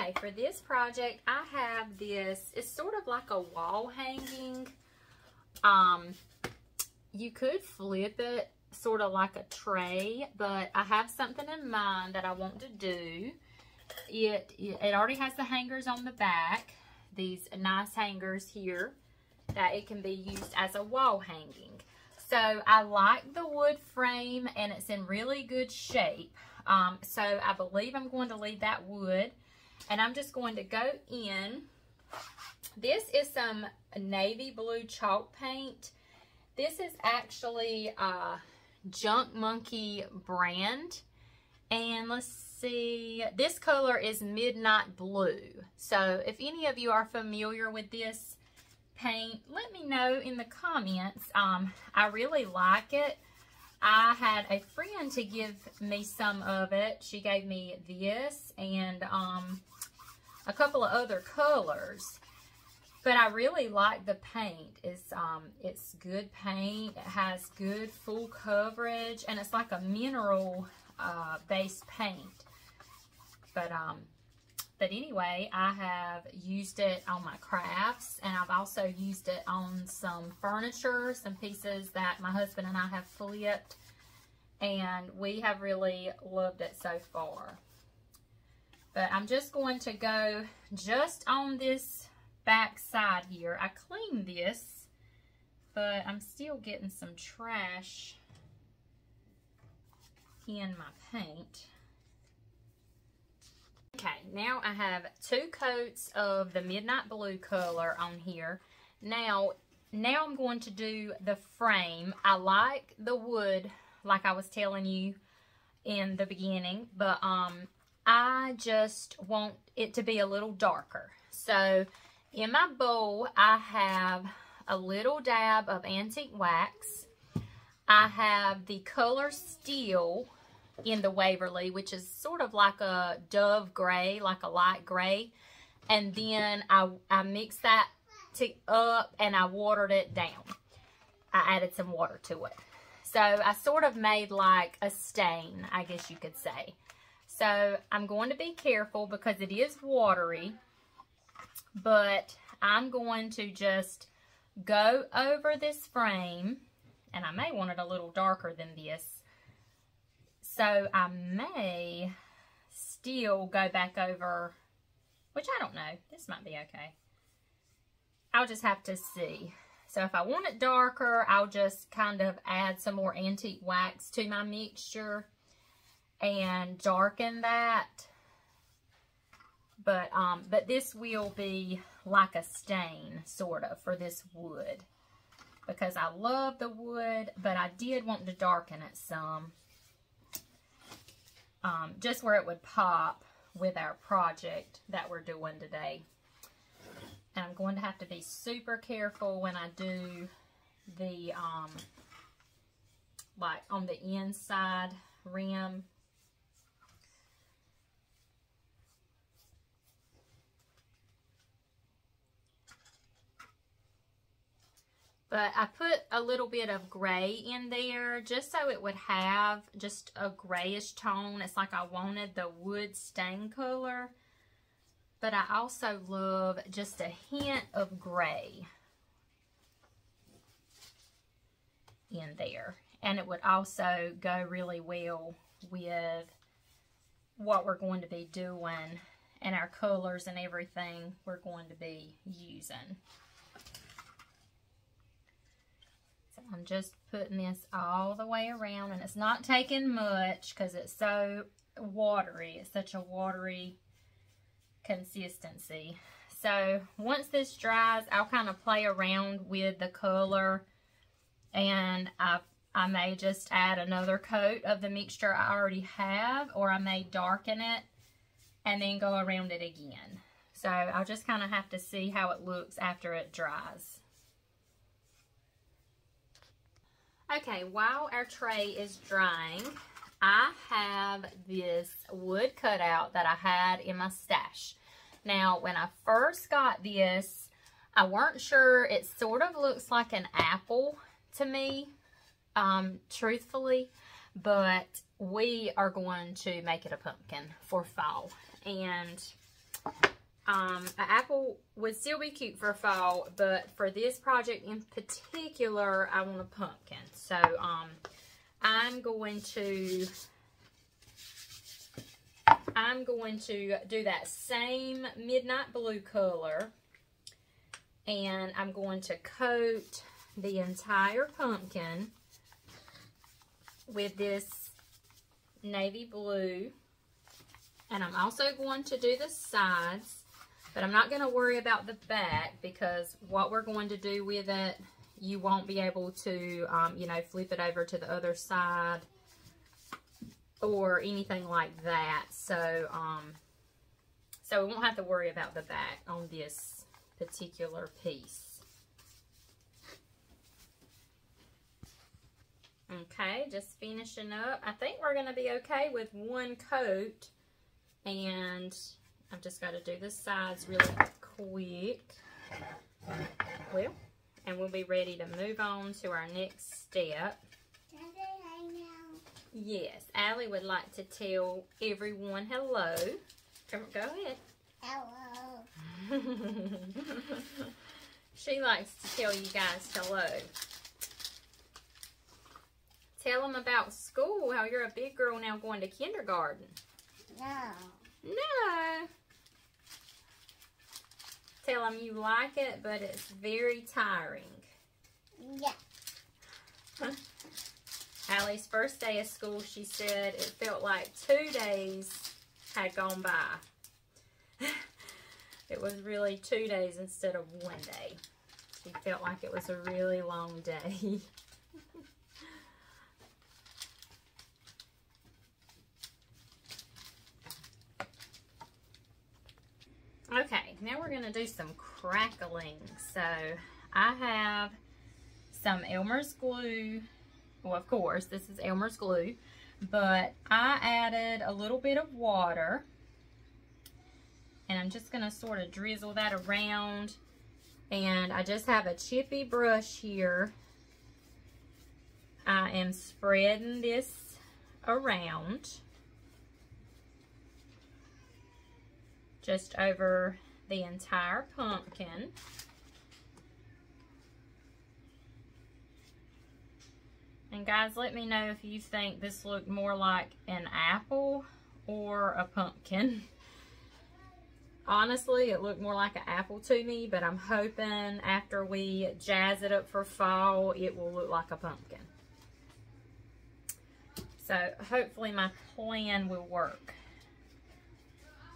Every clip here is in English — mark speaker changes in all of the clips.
Speaker 1: Okay, for this project, I have this, it's sort of like a wall hanging. You could flip it sort of like a tray, but I have something in mind that I want to do. It already has the hangers on the back, these nice hangers here, that it can be used as a wall hanging. So I like the wood frame and it's in really good shape. So I believe I'm going to leave that wood, and I'm just going to go in. This is some navy blue chalk paint. This is actually Junk Monkey brand, and let's see, this color is Midnight Blue. So if any of you are familiar with this paint, let me know in the comments. I really like it. I had a friend to give me some of it. She gave me this and a couple of other colors. But I really like the paint. It's good paint. It has good full coverage, and it's like a mineral based paint. But anyway, I have used it on my crafts, and I've also used it on some furniture, some pieces that my husband and I have flipped, and we have really loved it so far. But I'm just going to go just on this back side here. I cleaned this, but I'm still getting some trash in my paint. Okay, now I have 2 coats of the Midnight Blue color on here. Now I'm going to do the frame. I like the wood, like I was telling you in the beginning, but I just want it to be a little darker. So in my bowl, I have a little dab of antique wax. I have the color Steel in the Waverly, which is sort of like a dove gray, like a light gray. And then I mixed that up and I watered it down. I added some water to it. So I sort of made like a stain, I guess you could say. So I'm going to be careful because it is watery. But I'm going to just go over this frame, and I may want it a little darker than this. So I may still go back over, which I don't know. This might be okay. I'll just have to see. So if I want it darker, I'll just kind of add some more antique wax to my mixture and darken that. But this will be like a stain, sort of, for this wood. Because I love the wood, but I did want to darken it some. Just where it would pop with our project that we're doing today. And I'm going to have to be super careful when I do the, like, on the inside rim. But I put a little bit of gray in there just so it would have just a grayish tone. It's like I wanted the wood stain color. But I also love just a hint of gray in there. And it would also go really well with what we're going to be doing and our colors and everything we're going to be using. I'm just putting this all the way around, and it's not taking much because it's so watery. It's such a watery consistency. So once this dries, I'll kind of play around with the color, and I may just add another coat of the mixture I already have, or I may darken it and then go around it again. So I'll just kind of have to see how it looks after it dries. Okay, while our tray is drying, I have this wood cutout that I had in my stash. Now, when I first got this, I weren't sure. It sort of looks like an apple to me, truthfully, but we are going to make it a pumpkin for fall. And An apple would still be cute for fall, but for this project in particular, I want a pumpkin. So I'm going to do that same midnight blue color, and I'm going to coat the entire pumpkin with this navy blue. And I'm also going to do the sides, but I'm not going to worry about the back, because what we're going to do with it, you won't be able to, you know, flip it over to the other side or anything like that. So, so we won't have to worry about the back on this particular piece. Okay, just finishing up. I think we're going to be okay with one coat, and I've just got to do the sides really quick. Well, and we'll be ready to move on to our next step.
Speaker 2: Can I say hi now?
Speaker 1: Yes, Allie would like to tell everyone hello. Come on, go ahead.
Speaker 2: Hello.
Speaker 1: She likes to tell you guys hello. Tell them about school, how you're a big girl now going to kindergarten.
Speaker 2: No.
Speaker 1: No. Tell them you like it, but it's very tiring.
Speaker 2: Yeah.
Speaker 1: Allie's first day of school, she said it felt like 2 days had gone by. It was really 2 days instead of 1 day. She felt like it was a really long day. Okay, now we're going to do some crackling. So I have some Elmer's glue. Well, of course, this is Elmer's glue, but I added a little bit of water, and I'm just going to sort of drizzle that around. And I just have a chippy brush here. I am spreading this around just over the entire pumpkin. And guys, let me know if you think this looked more like an apple or a pumpkin. Honestly, it looked more like an apple to me, but I'm hoping after we jazz it up for fall, it will look like a pumpkin. So hopefully my plan will work.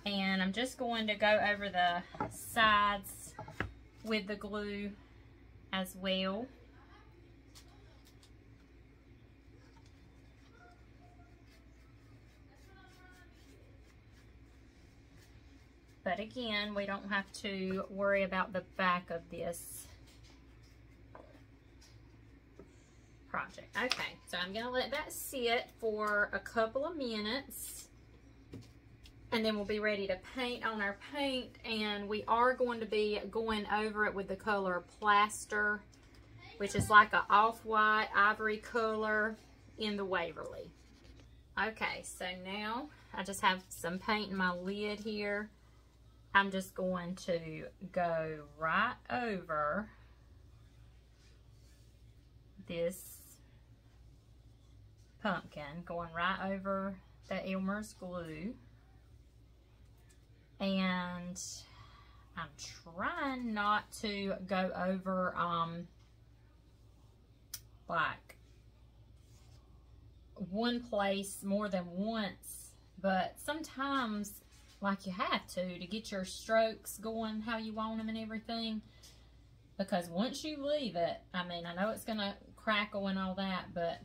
Speaker 1: And I'm just going to go over the sides with the glue as well. But again, we don't have to worry about the back of this project. Okay, so I'm going to let that sit for a couple of minutes. And then we'll be ready to paint on our paint. And we are going to be going over it with the color Plaster, which is like an off-white ivory color in the Waverly. Okay, so now I just have some paint in my lid here. I'm just going to go right over this pumpkin, going right over the Elmer's glue. And I'm trying not to go over like one place more than once, but sometimes like you have to get your strokes going how you want them and everything, because once you leave it, I mean, I know it's gonna crackle and all that, but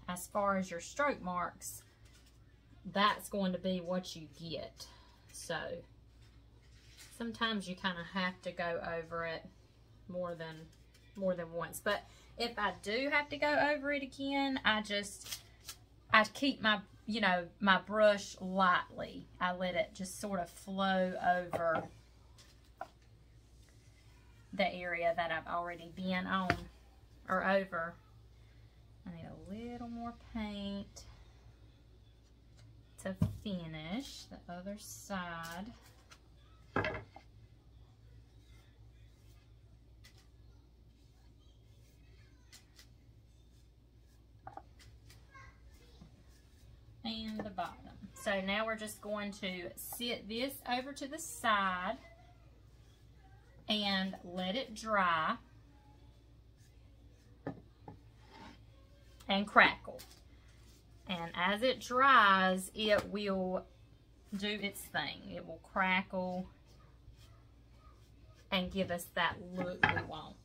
Speaker 1: as far as your stroke marks, that's going to be what you get. So sometimes you kind of have to go over it more than once. But if I do have to go over it again, I keep my, you know, my brush lightly. I let it just sort of flow over the area that I've already been on or over. I need a little more paint to finish the other side. And the bottom. So now we're just going to sit this over to the side and let it dry and crackle. And as it dries, it will do its thing. It will crackle and give us that look we want.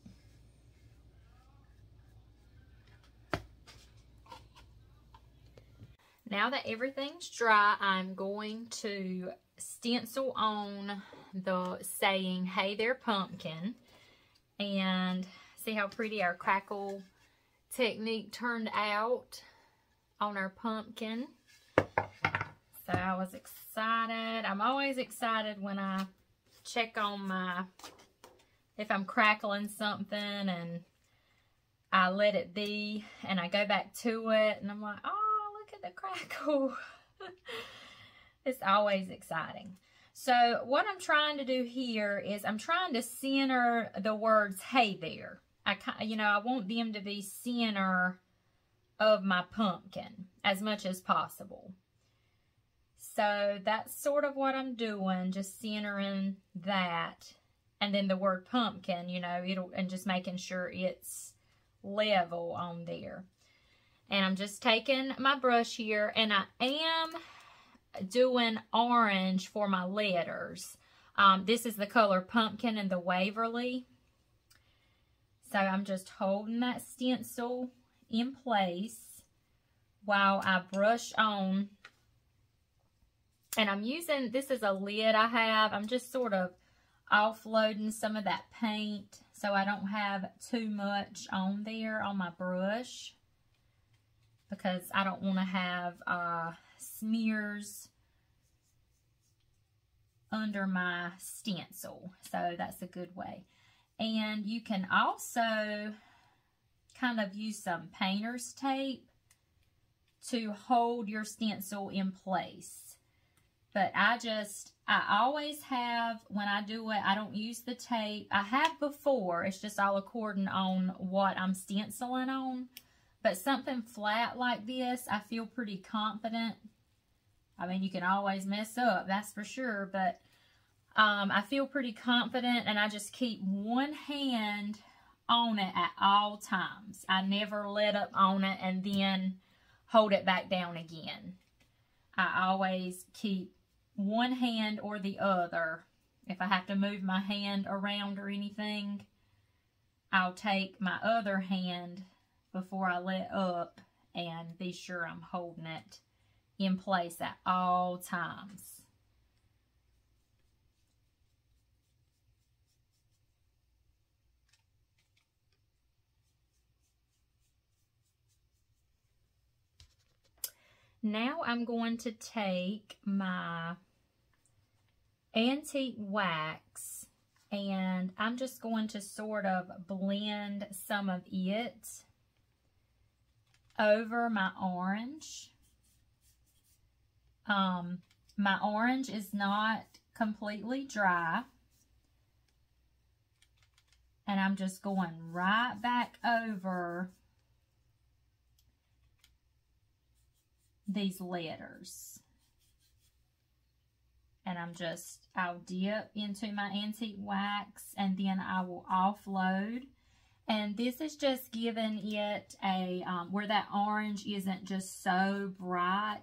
Speaker 1: Now that everything's dry, I'm going to stencil on the saying, "Hey there, pumpkin," and see how pretty our crackle technique turned out on our pumpkin. So I was excited. I'm always excited when I check on if I'm crackling something and I let it be and I go back to it and I'm like, oh, the crackle. It's always exciting. So what I'm trying to do here is I'm trying to center the words "hey there." I want them to be center of my pumpkin as much as possible. So that's sort of what I'm doing, just centering that, and then the word pumpkin, and just making sure it's level on there. And I'm just taking my brush here, and I am doing orange for my letters. This is the color Pumpkin in the Waverly. So I'm just holding that stencil in place while I brush on. And I'm using, this is a lid I have. I'm just sort of offloading some of that paint so I don't have too much on there on my brush, because I don't want to have smears under my stencil. So that's a good way. And you can also kind of use some painter's tape to hold your stencil in place. But I always have, when I do it, I don't use the tape. I have before, it's just all according on what I'm stenciling on. But something flat like this, I feel pretty confident. I mean, you can always mess up, that's for sure. But I feel pretty confident, and I just keep one hand on it at all times. I never let up on it and then hold it back down again. I always keep one hand or the other. If I have to move my hand around or anything, I'll take my other hand before I let up and be sure I'm holding it in place at all times. Now I'm going to take my antique wax and I'm just going to sort of blend some of it over my orange. My orange is not completely dry, and I'm just going right back over these letters. And I'll dip into my antique wax, and then I will offload. And this is just giving it a, where that orange isn't just so bright.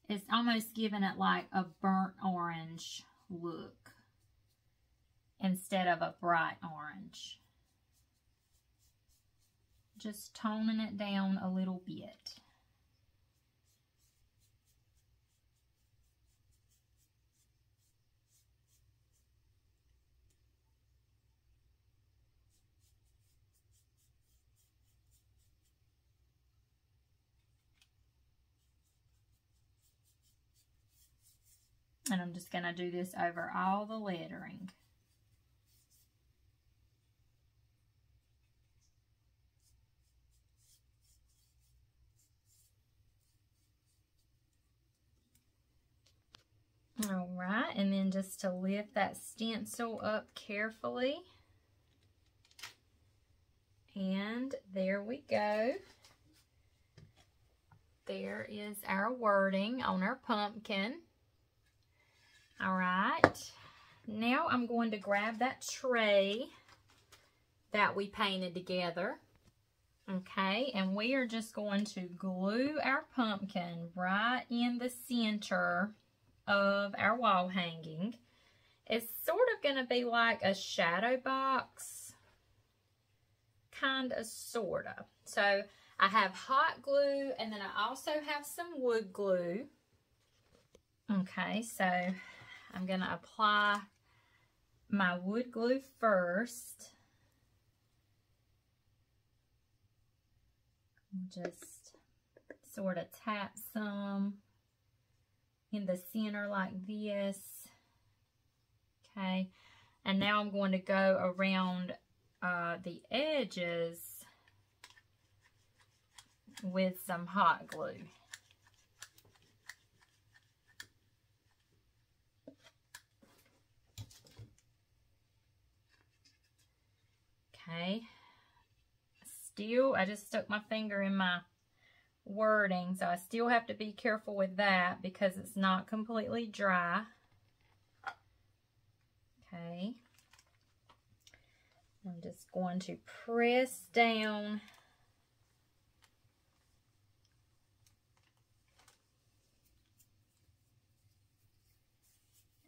Speaker 1: It's almost giving it like a burnt orange look instead of a bright orange. Just toning it down a little bit. And I'm just going to do this over all the lettering. All right, and then just to lift that stencil up carefully. And there we go. There is our wording on our pumpkin. All right, now I'm going to grab that tray that we painted together. Okay, and we are just going to glue our pumpkin right in the center of our wall hanging. It's sort of going to be like a shadow box, kind of, sort of. So I have hot glue, and then I also have some wood glue. Okay, so I'm going to apply my wood glue first. Just sort of tap some in the center like this. Okay, and now I'm going to go around the edges with some hot glue. Okay, still, I just stuck my finger in my wording, so I still have to be careful with that because it's not completely dry. Okay, I'm just going to press down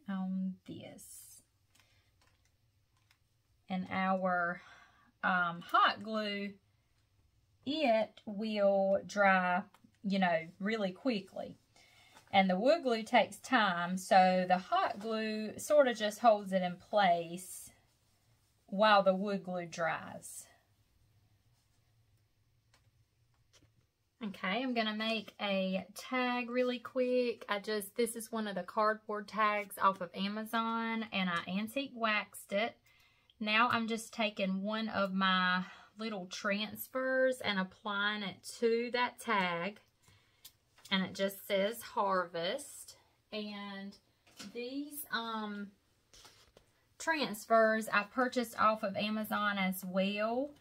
Speaker 1: on this, and our hot glue, it will dry, you know, really quickly. And the wood glue takes time, so the hot glue sort of just holds it in place while the wood glue dries. Okay, I'm going to make a tag really quick. This is one of the cardboard tags off of Amazon, and I antique waxed it. Now I'm just taking one of my little transfers and applying it to that tag, and it just says Harvest. And these transfers I purchased off of Amazon as well.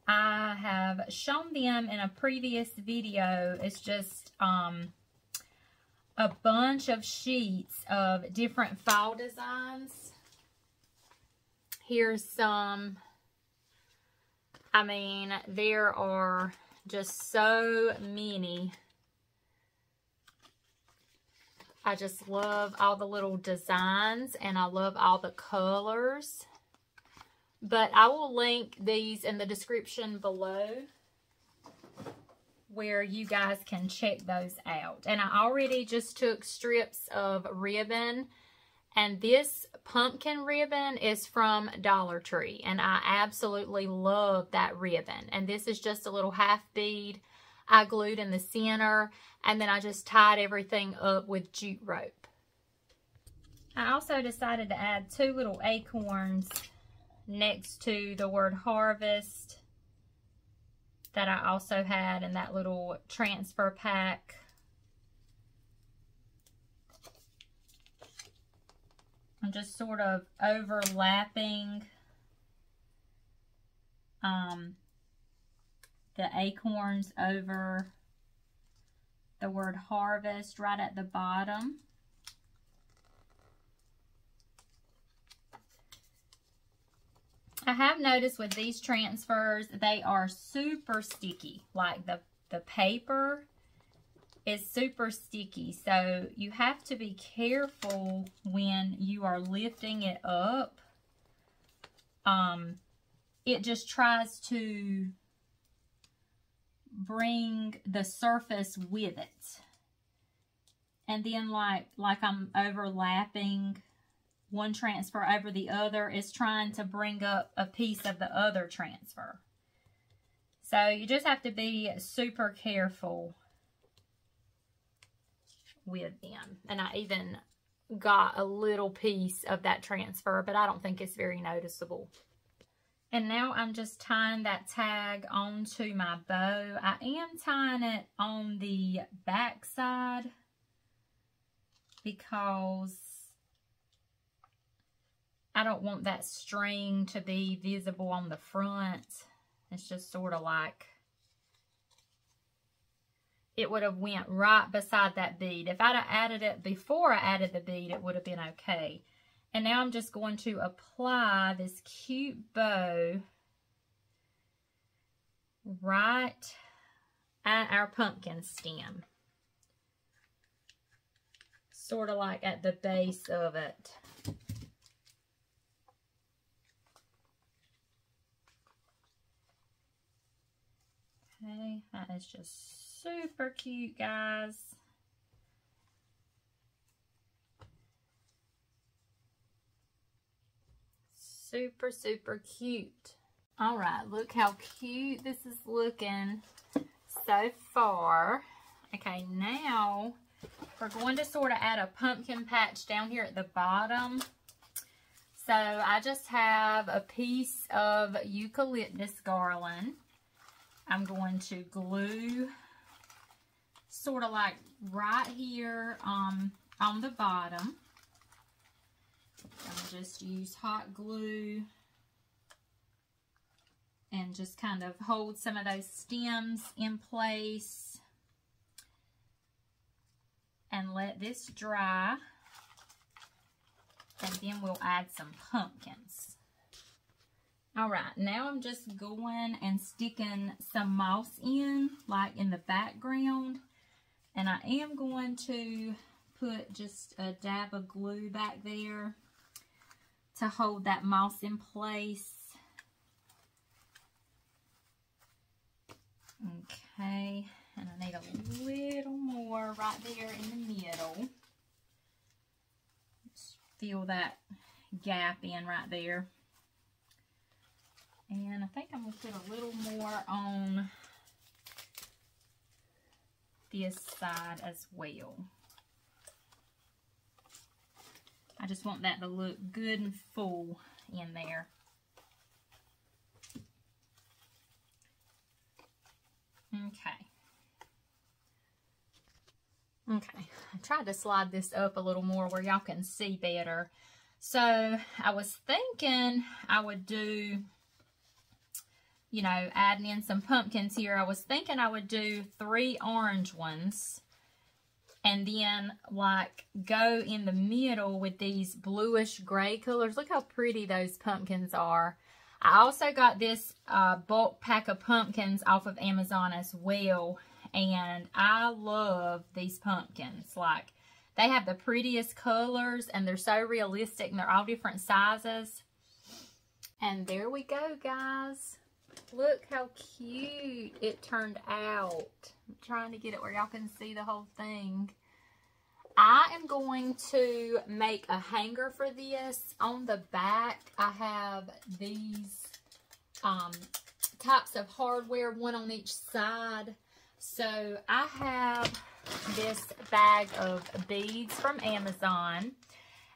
Speaker 1: I have shown them in a previous video. It's just a bunch of sheets of different fall designs. Here's some. I mean, there are just so many. I just love all the little designs, and I love all the colors. But I will link these in the description below where you guys can check those out. And I already just took strips of ribbon, and this pumpkin ribbon is from Dollar Tree, and I absolutely love that ribbon. And this is just a little half bead I glued in the center, and then I just tied everything up with jute rope. I also decided to add 2 little acorns next to the word Harvest that I also had in that little transfer pack. I'm just sort of overlapping the acorns over the word Harvest right at the bottom. I have noticed with these transfers, they are super sticky. Like the paper is super sticky. So you have to be careful when you are lifting it up. It just tries to bring the surface with it. And then like I'm overlapping one transfer over the other, is trying to bring up a piece of the other transfer. So you just have to be super careful with them. And I even got a little piece of that transfer, but I don't think it's very noticeable. And now I'm just tying that tag onto my bow. I am tying it on the back side because I don't want that string to be visible on the front. It's just sort of like it would have went right beside that bead. If I'd have added it before I added the bead, it would have been okay. And now I'm just going to apply this cute bow right at our pumpkin stem. Sort of like at the base of it. Okay, that is just super cute, guys. Super, super cute. All right, look how cute this is looking so far. Okay, now we're going to sort of add a pumpkin patch down here at the bottom. So I just have a piece of eucalyptus garland. I'm going to glue sort of like right here on the bottom. I'll just use hot glue and just kind of hold some of those stems in place and let this dry, and then we'll add some pumpkins. All right, now I'm just going and sticking some moss in, like in the background, and I am going to put just a dab of glue back there to hold that moss in place. Okay, and I need a little more right there in the middle. Just fill that gap in right there. And I think I'm going to put a little more on this side as well. I just want that to look good and full in there. Okay. Okay, I tried to slide this up a little more where y'all can see better. So I was thinking I would do, you know, adding in some pumpkins here. I was thinking I would do 3 orange ones and then like go in the middle with these bluish gray colors. Look how pretty those pumpkins are. I also got this bulk pack of pumpkins off of Amazon as well, and I love these pumpkins. Like, they have the prettiest colors and they're so realistic and they're all different sizes. And there we go, guys. Look how cute it turned out. I'm trying to get it where y'all can see the whole thing. I am going to make a hanger for this. On the back, I have these types of hardware, one on each side. So I have this bag of beads from Amazon.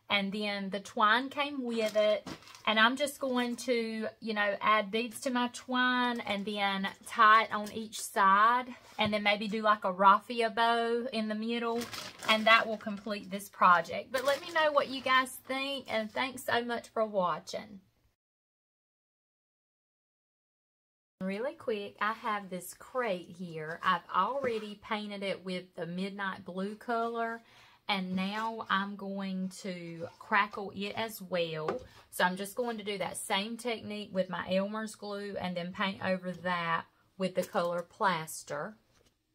Speaker 1: And then the twine came with it. And I'm just going to, you know, add beads to my twine and then tie it on each side. And then maybe do like a raffia bow in the middle. And that will complete this project. But let me know what you guys think. And thanks so much for watching. Really quick, I have this crate here. I've already painted it with the midnight blue color. And now I'm going to crackle it as well. So I'm just going to do that same technique with my Elmer's glue and then paint over that with the color plaster.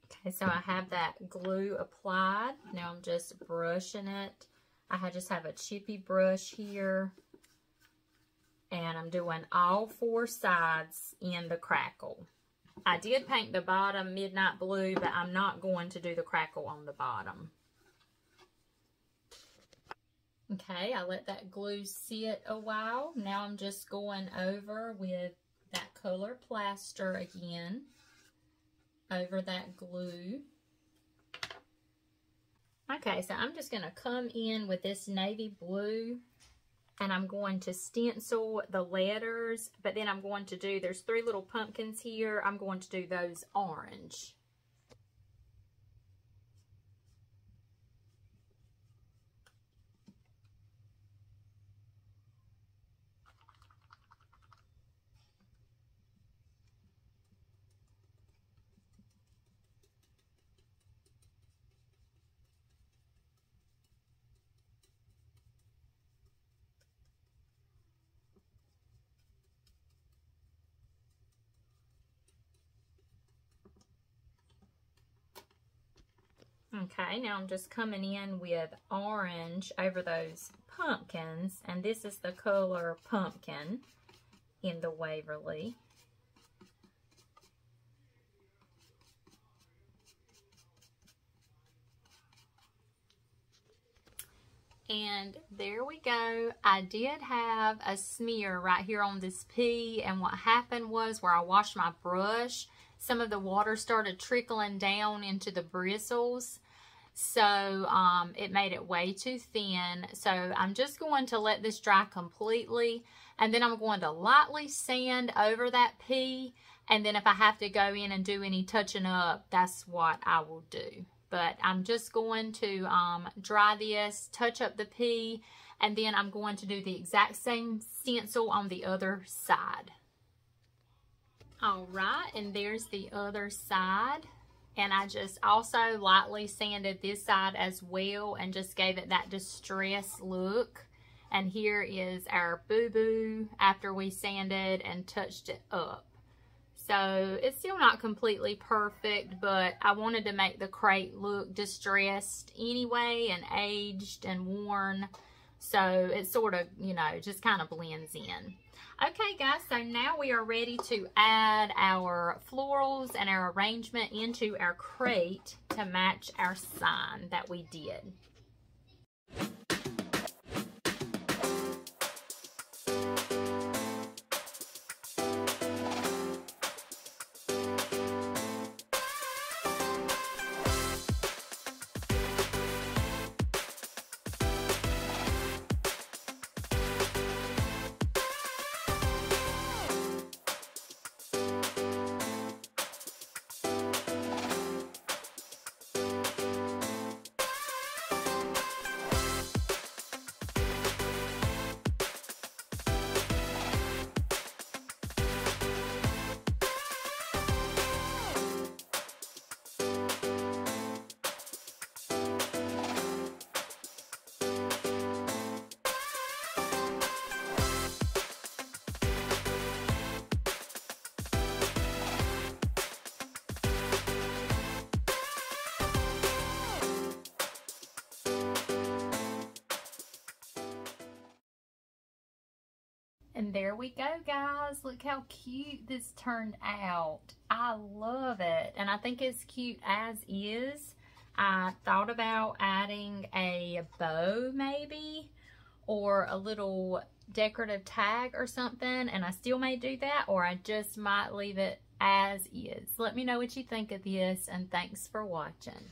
Speaker 1: Okay, so I have that glue applied. Now I'm just brushing it. I just have a chippy brush here. And I'm doing all 4 sides in the crackle. I did paint the bottom midnight blue, but I'm not going to do the crackle on the bottom. Okay, I let that glue sit a while. Now I'm just going over with that color plaster again over that glue. Okay, so I'm just going to come in with this navy blue and I'm going to stencil the letters, but then I'm going to do, there's 3 little pumpkins here. I'm going to do those orange. Okay, now I'm just coming in with orange over those pumpkins, and this is the color Pumpkin in the Waverly. And there we go. I did have a smear right here on this pea, and what happened was where I washed my brush, some of the water started trickling down into the bristles. So it made it way too thin. So I'm just going to let this dry completely, and then I'm going to lightly sand over that pea, and then if I have to go in and do any touching up, that's what I will do. But I'm just going to dry this, touch up the pea, and then I'm going to do the exact same stencil on the other side. All right, and there's the other side. And I just also lightly sanded this side as well and just gave it that distressed look. And here is our boo-boo after we sanded and touched it up. So it's still not completely perfect, but I wanted to make the crate look distressed anyway and aged and worn. So it sort of, you know, just kind of blends in. Okay, guys, so now we are ready to add our florals and our arrangement into our crate to match our sign that we did. And there we go, guys. Look how cute this turned out. I love it. And I think it's cute as is. I thought about adding a bow maybe, or a little decorative tag or something, and I still may do that, or I just might leave it as is. Let me know what you think of this, and thanks for watching.